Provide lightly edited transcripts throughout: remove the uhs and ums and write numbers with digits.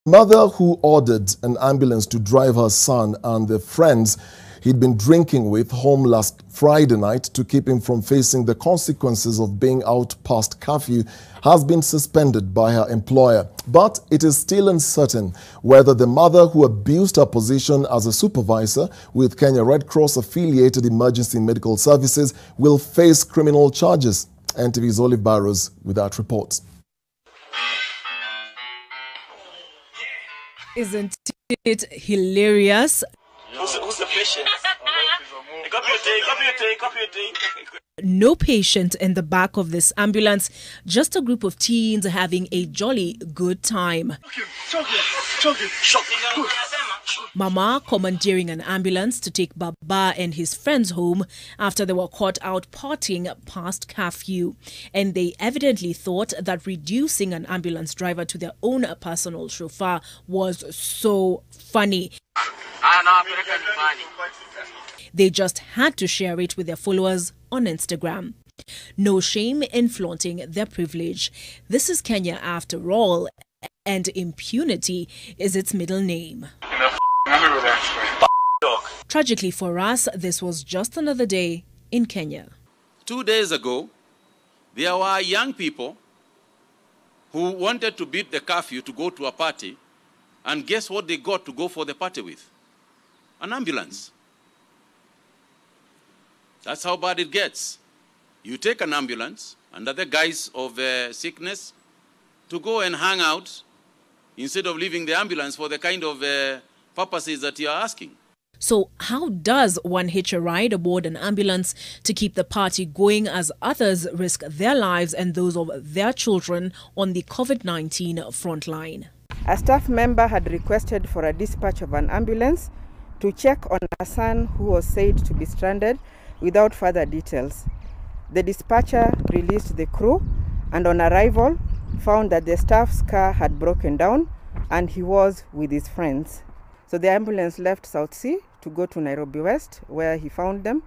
Mother who ordered an ambulance to drive her son and the friends he'd been drinking with home last Friday night to keep him from facing the consequences of being out past curfew has been suspended by her employer. But it is still uncertain whether the mother who abused her position as a supervisor with Kenya Red Cross affiliated emergency medical services will face criminal charges. NTV's Olive Barrows with that report. Isn't it hilarious? Who's the patient? No patient in the back of this ambulance, just a group of teens having a jolly good time. Mama commandeering an ambulance to take Baba and his friends home after they were caught out partying past curfew. And they evidently thought that reducing an ambulance driver to their own personal chauffeur was so funny. They just had to share it with their followers on Instagram. No shame in flaunting their privilege. This is Kenya after all, and impunity is its middle name. Tragically for us, this was just another day in Kenya. 2 days ago, there were young people who wanted to beat the curfew to go to a party, and guess what they got to go for the party with? An ambulance. That's how bad it gets. You take an ambulance under the guise of sickness to go and hang out instead of leaving the ambulance for the kind of purposes that you are asking. So how does one hitch a ride aboard an ambulance to keep the party going as others risk their lives and those of their children on the COVID-19 front line? A staff member had requested for a dispatch of an ambulance to check on a son who was said to be stranded without further details. The dispatcher released the crew and on arrival found that the staff's car had broken down and he was with his friends. So the ambulance left South Sea to go to Nairobi West where he found them,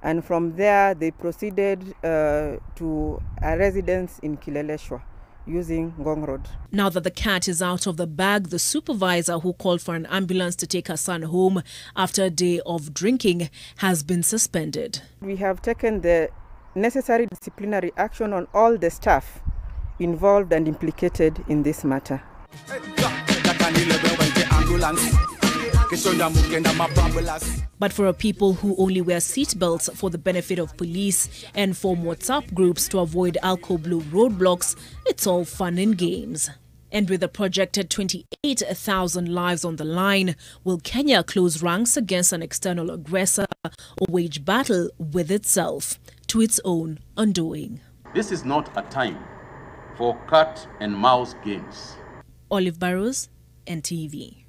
and from there they proceeded to a residence in Kileleshwa using Ngong Road. Now that the cat is out of the bag, the supervisor who called for an ambulance to take her son home after a day of drinking has been suspended. We have taken the necessary disciplinary action on all the staff involved and implicated in this matter. But for people who only wear seatbelts for the benefit of police and form WhatsApp groups to avoid alcohol blue roadblocks, it's all fun and games. And with a projected 28,000 lives on the line, will Kenya close ranks against an external aggressor or wage battle with itself to its own undoing? This is not a time for cat and mouse games. Olive Barrows, NTV.